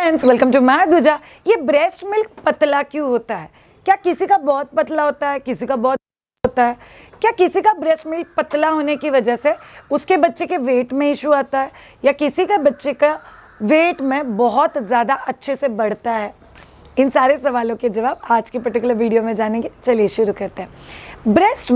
Friends, welcome to my दूजा। ये breast milk पतला क्यों होता है? क्या किसी का बहुत पतला होता है, किसी का बहुत होता है? क्या किसी का ब्रेस्ट मिल्क पतला होने की वजह से उसके बच्चे के वेट में इशू आता है, या किसी का बच्चे का वेट में बहुत ज़्यादा अच्छे से बढ़ता है? इन सारे सवालों के जवाब आज के पर्टिकुलर वीडियो में जानेंगे। चलिए शुरू करते हैं। ब्रेस्ट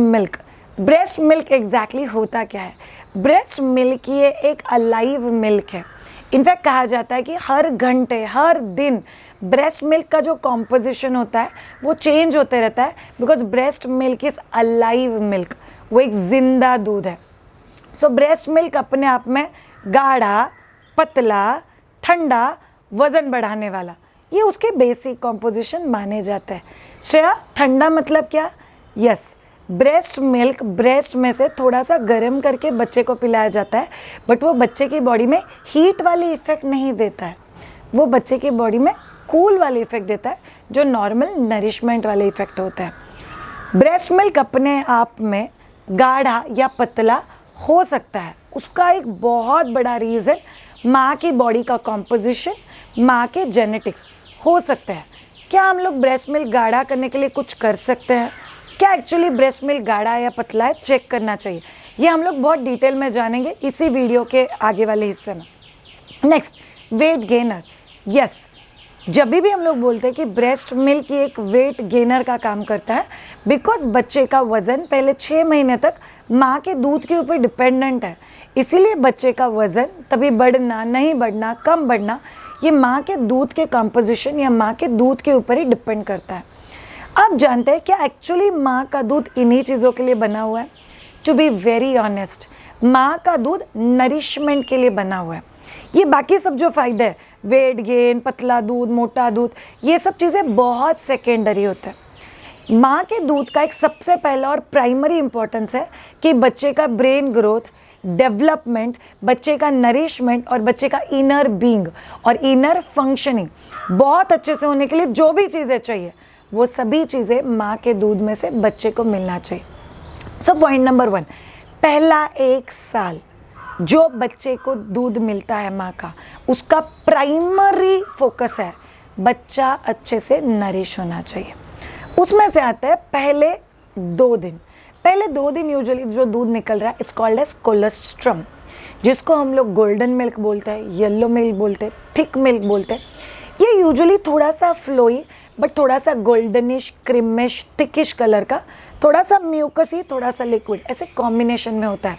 मिल्क एग्जैक्टली होता क्या है? ब्रेस्ट मिल्क ये एक अलाइव मिल्क है। इनफैक्ट कहा जाता है कि हर घंटे हर दिन ब्रेस्ट मिल्क का जो कॉम्पोजिशन होता है वो चेंज होते रहता है, because breast milk is alive milk, वो एक जिंदा दूध है। सो ब्रेस्ट मिल्क अपने आप में गाढ़ा, पतला, ठंडा, वज़न बढ़ाने वाला, ये उसके बेसिक कॉम्पोजिशन माने जाते हैं। श्रेया, ठंडा मतलब क्या? यस, ब्रेस्ट मिल्क ब्रेस्ट में से थोड़ा सा गर्म करके बच्चे को पिलाया जाता है, बट वो बच्चे की बॉडी में हीट वाली इफ़ेक्ट नहीं देता है, वो बच्चे की बॉडी में कूल वाली इफ़ेक्ट देता है, जो नॉर्मल नरिशमेंट वाले इफ़ेक्ट होता है। ब्रेस्ट मिल्क अपने आप में गाढ़ा या पतला हो सकता है, उसका एक बहुत बड़ा रीज़न माँ की बॉडी का कॉम्पोजिशन, माँ के जेनेटिक्स हो सकता है। क्या हम लोग ब्रेस्ट मिल्क गाढ़ा करने के लिए कुछ कर सकते हैं? क्या एक्चुअली ब्रेस्ट मिल्क गाढ़ा या पतला है, चेक करना चाहिए? ये हम लोग बहुत डिटेल में जानेंगे इसी वीडियो के आगे वाले हिस्से में। Next, weight gainer. यस, जब भी हम लोग बोलते हैं कि ब्रेस्ट मिल्क एक वेट गेनर का काम करता है, बिकॉज बच्चे का वज़न पहले 6 महीने तक माँ के दूध के ऊपर डिपेंडेंट है, इसीलिए बच्चे का वज़न तभी बढ़ना, नहीं बढ़ना, कम बढ़ना, ये माँ के दूध के कंपोजिशन या माँ के दूध के ऊपर ही डिपेंड करता है। आप जानते हैं क्या एक्चुअली माँ का दूध इन्हीं चीज़ों के लिए बना हुआ है? टू बी वेरी ऑनेस्ट, माँ का दूध नरिशमेंट के लिए बना हुआ है। ये बाकी सब जो फ़ायदे हैं, वेट गेन, पतला दूध, मोटा दूध, ये सब चीज़ें बहुत सेकेंडरी होता है। माँ के दूध का एक सबसे पहला और प्राइमरी इम्पोर्टेंस है कि बच्चे का ब्रेन ग्रोथ, डेवलपमेंट, बच्चे का नरिशमेंट और बच्चे का इनर बीइंग और इनर फंक्शनिंग बहुत अच्छे से होने के लिए जो भी चीज़ें चाहिए, वो सभी चीज़ें माँ के दूध में से बच्चे को मिलना चाहिए। सो पॉइंट नंबर 1, पहला 1 साल जो बच्चे को दूध मिलता है माँ का, उसका प्राइमरी फोकस है बच्चा अच्छे से नरिश होना चाहिए। उसमें से आता है पहले 2 दिन। पहले 2 दिन यूजुअली जो दूध निकल रहा है, इट्स कॉल्ड एज कोलेस्ट्रम, जिसको हम लोग गोल्डन मिल्क बोलते हैं, येलो मिल्क बोलते हैं, थिक मिल्क बोलते हैं। ये यूजुअली थोड़ा सा फ्लोई बट थोड़ा सा गोल्डनिश, क्रीमिश, थिकिश कलर का, थोड़ा सा म्यूकसी, थोड़ा सा लिक्विड, ऐसे कॉम्बिनेशन में होता है।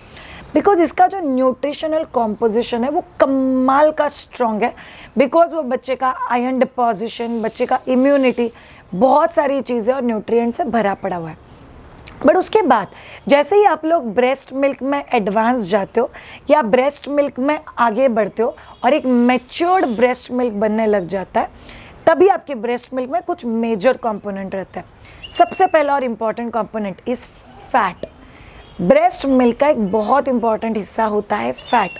बिकॉज इसका जो न्यूट्रिशनल कॉम्पोजिशन है वो कमाल का स्ट्रॉन्ग है, बिकॉज वो बच्चे का आयरन डिपॉजिशन, बच्चे का इम्यूनिटी, बहुत सारी चीज़ें और न्यूट्रिएंट से भरा पड़ा हुआ है। बट उसके बाद जैसे ही आप लोग ब्रेस्ट मिल्क में एडवांस जाते हो या ब्रेस्ट मिल्क में आगे बढ़ते हो और एक मैच्योर्ड ब्रेस्ट मिल्क बनने लग जाता है, तभी आपके ब्रेस्ट मिल्क में कुछ मेजर कंपोनेंट रहता है। सबसे पहला और important component is fat. Breast milk का एक बहुत इंपॉर्टेंट हिस्सा होता है फैट।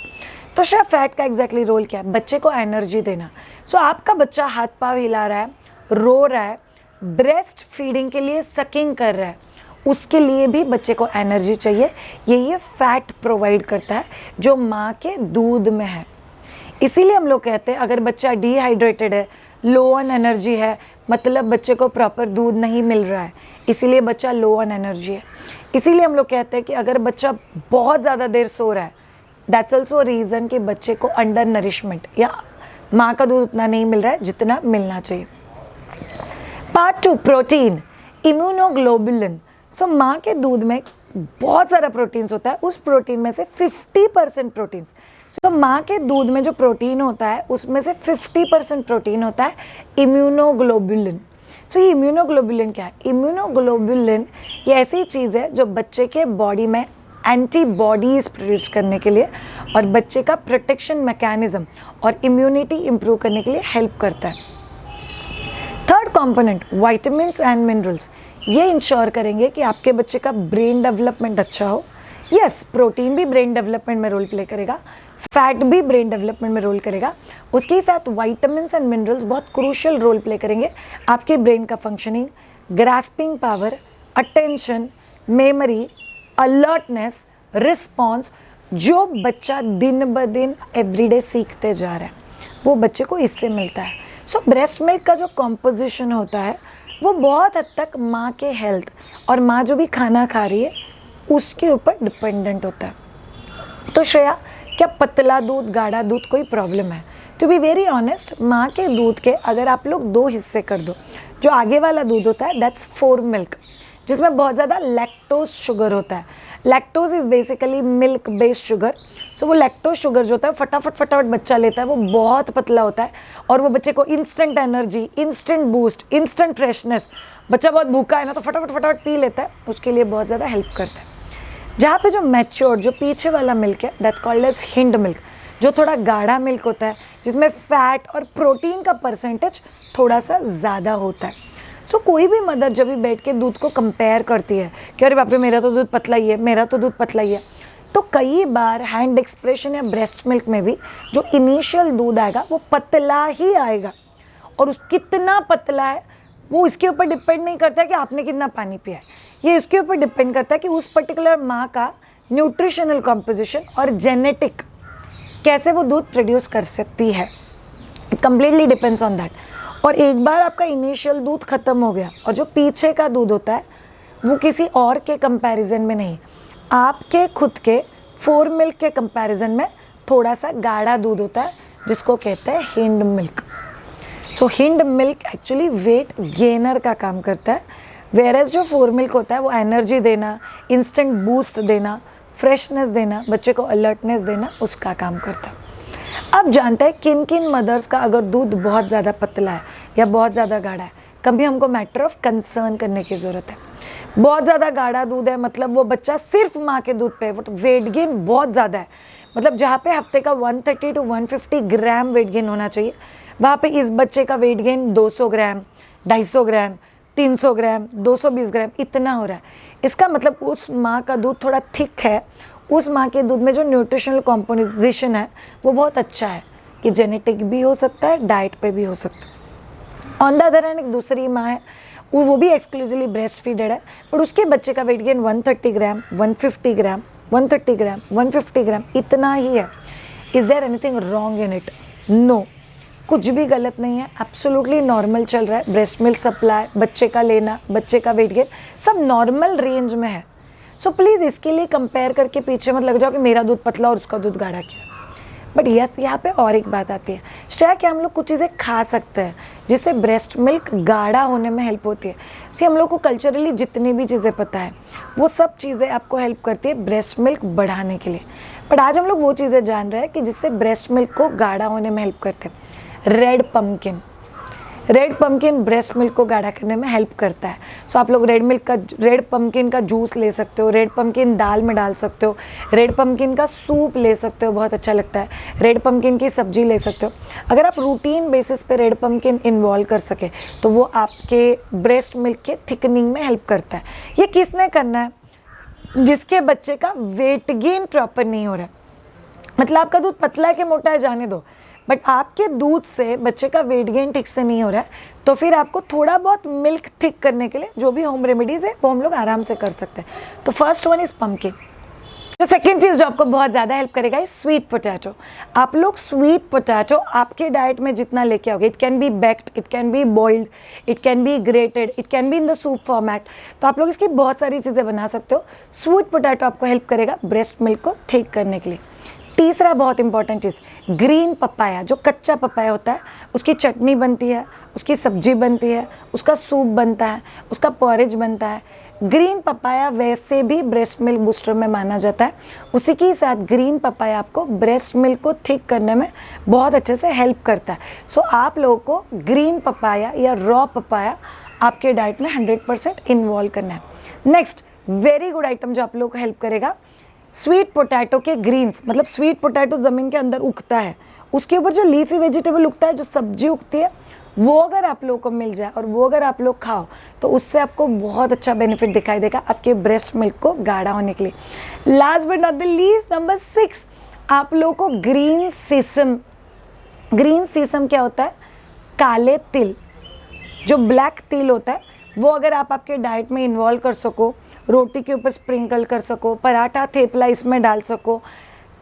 तो शायद फैट का एग्जैक्टली रोल क्या है? बच्चे को एनर्जी देना। सो आपका बच्चा हाथ पाँव हिला रहा है, रो रहा है, ब्रेस्ट फीडिंग के लिए सकिंग कर रहा है, उसके लिए भी बच्चे को एनर्जी चाहिए। ये फैट प्रोवाइड करता है जो माँ के दूध में है। इसीलिए हम लोग कहते हैं अगर बच्चा डिहाइड्रेटेड है, लो ऑन एनर्जी है, मतलब बच्चे को प्रॉपर दूध नहीं मिल रहा है, इसीलिए बच्चा लो ऑन एनर्जी है। इसीलिए हम लोग कहते हैं कि अगर बच्चा बहुत ज़्यादा देर सो रहा है, दैट्स ऑल्सो रीज़न कि बच्चे को अंडर नरिशमेंट या माँ का दूध उतना नहीं मिल रहा है जितना मिलना चाहिए। Part 2, protein, immunoglobulin. सो माँ के दूध में बहुत सारा प्रोटीन्स होता है, उस प्रोटीन में से 50% प्रोटीन्स। तो माँ के दूध में जो प्रोटीन होता है उसमें से 50% प्रोटीन होता है इम्यूनोग्लोबुलिन। सो ये इम्यूनोग्लोबुलिन क्या है? इम्यूनोग्लोबुलिन ये ऐसी चीज़ है जो बच्चे के बॉडी में एंटीबॉडीज़ प्रोड्यूस करने के लिए और बच्चे का प्रोटेक्शन मैकेनिज्म और इम्यूनिटी इम्प्रूव करने के लिए हेल्प करता है। Third component, vitamins and minerals, ये इंश्योर करेंगे कि आपके बच्चे का ब्रेन डेवलपमेंट अच्छा हो। यस, प्रोटीन भी ब्रेन डेवलपमेंट में रोल प्ले करेगा, फैट भी ब्रेन डेवलपमेंट में रोल करेगा, उसके साथ विटामिन्स एंड मिनरल्स बहुत क्रूशियल रोल प्ले करेंगे आपके ब्रेन का functioning, grasping power, attention, memory, alertness, response, जो बच्चा दिन ब दिन एवरीडे सीखते जा रहा है वो बच्चे को इससे मिलता है। सो ब्रेस्ट मिल्क का जो कॉम्पोजिशन होता है वो बहुत हद तक माँ के हेल्थ और माँ जो भी खाना खा रही है उसके ऊपर डिपेंडेंट होता है। तो श्रेया, क्या पतला दूध गाढ़ा दूध कोई प्रॉब्लम है? टू बी वेरी ऑनेस्ट, माँ के दूध के अगर आप लोग 2 हिस्से कर दो, जो आगे वाला दूध होता है दैट्स फोर मिल्क, जिसमें बहुत ज़्यादा लैक्टोज शुगर होता है। Lactose is basically milk based sugar. So वो लैक्टोज शुगर जो होता है फटाफट बच्चा लेता है, वो बहुत पतला होता है और वो बच्चे को instant energy, instant boost, instant freshness, बच्चा बहुत भूखा है ना तो फटाफट पी लेता है, उसके लिए बहुत ज़्यादा हेल्प करता है। जहाँ पे जो मैच्योर, जो पीछे वाला मिल्क है that's called as hind milk, जो थोड़ा गाढ़ा मिल्क होता है, जिसमें फैट और प्रोटीन का परसेंटेज थोड़ा सा ज़्यादा होता है। सो कोई भी मदर जब भी बैठ के दूध को कंपेयर करती है कि अरे बाप रे मेरा तो दूध पतला ही है, मेरा तो दूध पतला ही है, तो कई बार हैंड एक्सप्रेशन या ब्रेस्ट मिल्क में भी जो इनिशियल दूध आएगा वो पतला ही आएगा। और उस कितना पतला है वो इसके ऊपर डिपेंड नहीं करता है कि आपने कितना पानी पिया है, ये इसके ऊपर डिपेंड करता है कि उस पर्टिकुलर माँ का न्यूट्रिशनल कॉम्पोजिशन और जेनेटिक कैसे वो दूध प्रोड्यूस कर सकती है। It completely depends on that. और एक बार आपका इनिशियल दूध ख़त्म हो गया और जो पीछे का दूध होता है वो किसी और के कंपैरिजन में नहीं, आपके खुद के फोर मिल्क के कंपैरिजन में थोड़ा सा गाढ़ा दूध होता है, जिसको कहते हैं hind milk. So hind milk actually weight gainer का काम करता है, वेयरएज जो फोर मिल्क होता है वो एनर्जी देना, इंस्टेंट बूस्ट देना, फ्रेशनेस देना, बच्चे को अलर्टनेस देना, उसका काम करता है। अब जानते हैं किन किन मदर्स का अगर दूध बहुत ज़्यादा पतला है या बहुत ज़्यादा गाढ़ा है, कभी हमको मैटर ऑफ कंसर्न करने की ज़रूरत है। बहुत ज़्यादा गाढ़ा दूध है मतलब वो बच्चा सिर्फ माँ के दूध पे, वेट गेन बहुत ज़्यादा है, मतलब जहाँ पे हफ्ते का 130 to 150 ग्राम वेट गेन होना चाहिए, वहाँ पे इस बच्चे का वेट गेन 200 ग्राम, 250 ग्राम, 300 ग्राम, 220 ग्राम इतना हो रहा है। इसका मतलब उस माँ का दूध थोड़ा थिक है, उस माँ के दूध में जो न्यूट्रिशनल कॉम्पोजिशन है वो बहुत अच्छा है, कि जेनेटिक भी हो सकता है, डाइट पे भी हो सकता है। ऑन द अदर हैंड एक दूसरी माँ है, वो भी एक्सक्लूसिवली ब्रेस्ट फीडेड है, बट उसके बच्चे का वेट गेन 130 ग्राम, 150 ग्राम, 130 ग्राम, 150 ग्राम इतना ही है। Is there anything wrong in it? No, कुछ भी गलत नहीं है, एब्सोल्युटली नॉर्मल चल रहा है। ब्रेस्ट मिल्क सप्लाई, बच्चे का लेना, बच्चे का वेट गेन सब नॉर्मल रेंज में है। सो प्लीज़ इसके लिए कंपेयर करके पीछे मत लग जाओ कि मेरा दूध पतला और उसका दूध गाढ़ा क्यों। बट यस, यहाँ पे और एक बात आती है, शायद कि हम लोग कुछ चीज़ें खा सकते हैं जिससे ब्रेस्ट मिल्क गाढ़ा होने में हेल्प होती है। सी हम लोग को कल्चरली जितनी भी चीज़ें पता है वो सब चीज़ें आपको हेल्प करती है ब्रेस्ट मिल्क बढ़ाने के लिए। बट आज हम लोग वो चीज़ें जान रहे हैं कि जिससे ब्रेस्ट मिल्क को गाढ़ा होने में हेल्प करते हैं। रेड पम्पकिन ब्रेस्ट मिल्क को गाढ़ा करने में हेल्प करता है। सो आप लोग रेड पम्पकिन का जूस ले सकते हो, रेड पम्पकिन दाल में डाल सकते हो, रेड पम्पकिन का सूप ले सकते हो, बहुत अच्छा लगता है, रेड पम्पकिन की सब्जी ले सकते हो। अगर आप रूटीन बेसिस पे रेड पम्पकिन इन्वॉल्व कर सके तो वो आपके ब्रेस्ट मिल्क के थिकनिंग में हेल्प करता है। ये किसने करना है? जिसके बच्चे का वेट गेन प्रॉपर नहीं हो रहा है। मतलब आपका दूध पतला है कि मोटा है जाने दो, बट आपके दूध से बच्चे का वेट गेन ठीक से नहीं हो रहा है, तो फिर आपको थोड़ा बहुत मिल्क थिक करने के लिए जो भी होम रेमेडीज़ है वो हम लोग आराम से कर सकते हैं। तो फर्स्ट वन इज़ पम्पकिन। तो सेकेंड चीज़ जो आपको बहुत ज़्यादा हेल्प करेगा इज स्वीट पोटैटो। आप लोग स्वीट पोटैटो आपके डाइट में जितना लेके आओगे, it can be baked, it can be boiled, it can be grated, it can be in the soup format, तो आप लोग इसकी बहुत सारी चीज़ें बना सकते हो। स्वीट पोटैटो आपको हेल्प करेगा ब्रेस्ट मिल्क को थिक करने के लिए। तीसरा बहुत इंपॉर्टेंट चीज़, ग्रीन पपाया, जो कच्चा पपाया होता है उसकी चटनी बनती है, उसकी सब्जी बनती है, उसका सूप बनता है, उसका पॉरेज बनता है। ग्रीन पपाया वैसे भी ब्रेस्ट मिल्क बूस्टर में माना जाता है, उसी के साथ ग्रीन पपाया आपको ब्रेस्ट मिल्क को थिक करने में बहुत अच्छे से हेल्प करता है। सो आप लोगों को ग्रीन पपाया या रॉ पपाया आपके डाइट में 100% इन्वॉल्व करना है। नेक्स्ट वेरी गुड आइटम जो आप लोगों को हेल्प करेगा, स्वीट पोटैटो के ग्रीन्स, मतलब स्वीट पोटैटो ज़मीन के अंदर उगता है, उसके ऊपर जो लीफी वेजिटेबल उगता है, जो सब्जी उगती है, वो अगर आप लोगों को मिल जाए और वो अगर आप लोग खाओ तो उससे आपको बहुत अच्छा बेनिफिट दिखाई देगा आपके ब्रेस्ट मिल्क को गाढ़ा होने के लिए। Last but not the least, number 6, आप लोगों को ग्रीन सीसम। ग्रीन सीसम क्या होता है? काले तिल, जो ब्लैक तिल होता है, वो अगर आप आपके डाइट में इन्वॉल्व कर सको, रोटी के ऊपर स्प्रिंकल कर सको, पराठा थेपला इसमें डाल सको,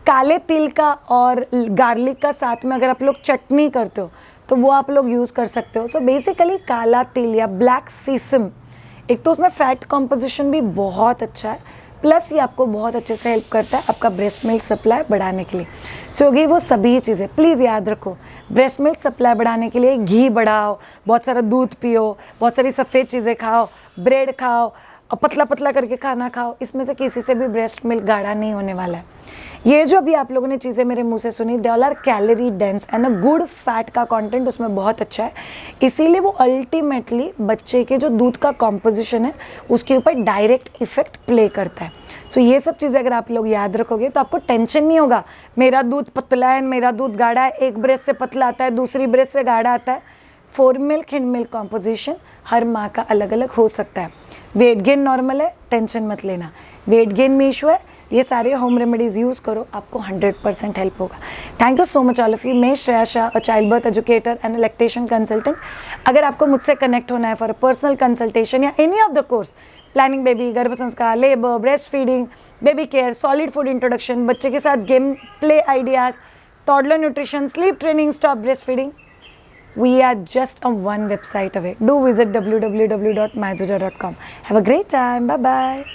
काले तिल का और गार्लिक का साथ में अगर आप लोग चटनी करते हो तो वो आप लोग यूज़ कर सकते हो। सो बेसिकली काला तिल या ब्लैक सीसम, एक तो उसमें फैट कॉम्पोजिशन भी बहुत अच्छा है, प्लस ये आपको बहुत अच्छे से हेल्प करता है आपका ब्रेस्ट मिल्क सप्लाई बढ़ाने के लिए। सो होगी वो सभी चीज़ें, प्लीज़ याद रखो, ब्रेस्ट मिल्क सप्लाई बढ़ाने के लिए घी बढ़ाओ, बहुत सारा दूध पियो, बहुत सारी सफ़ेद चीज़ें खाओ, ब्रेड खाओ और पतला पतला करके खाना खाओ, इसमें से किसी से भी ब्रेस्ट मिल्क गाढ़ा नहीं होने वाला है। ये जो भी आप लोगों ने चीज़ें मेरे मुंह से सुनी, they all are calorie dense and a good fat का कंटेंट उसमें बहुत अच्छा है, इसीलिए वो अल्टीमेटली बच्चे के जो दूध का कॉम्पोजिशन है उसके ऊपर डायरेक्ट इफेक्ट प्ले करता है। सो ये सब चीज़ें अगर आप लोग याद रखोगे तो आपको टेंशन नहीं होगा मेरा दूध पतला है, मेरा दूध गाढ़ा है, एक ब्रेस्ट से पतला आता है, दूसरी ब्रेस्ट से गाढ़ा आता है। Fore milk and milk composition हर माँ का अलग अलग हो सकता है। वेट गेन नॉर्मल है, टेंशन मत लेना। वेट गेन में इशू है, ये सारे होम रेमेडीज़ यूज़ करो, आपको 100% हेल्प होगा। Thank you so much all of you. मैं Shreya Shah, a child birth educator and lactation consultant. अगर आपको मुझसे कनेक्ट होना है फॉर अ पर्सनल कंसल्टेशन या any of the course, planning baby, Garbh Sanskar, labour, breast feeding, baby care, solid food introduction, बच्चे के साथ game play ideas, toddler nutrition, sleep training, stop breast feeding, we are just on one website away. Do visit www.maithuja.com. Have a great time. Bye bye.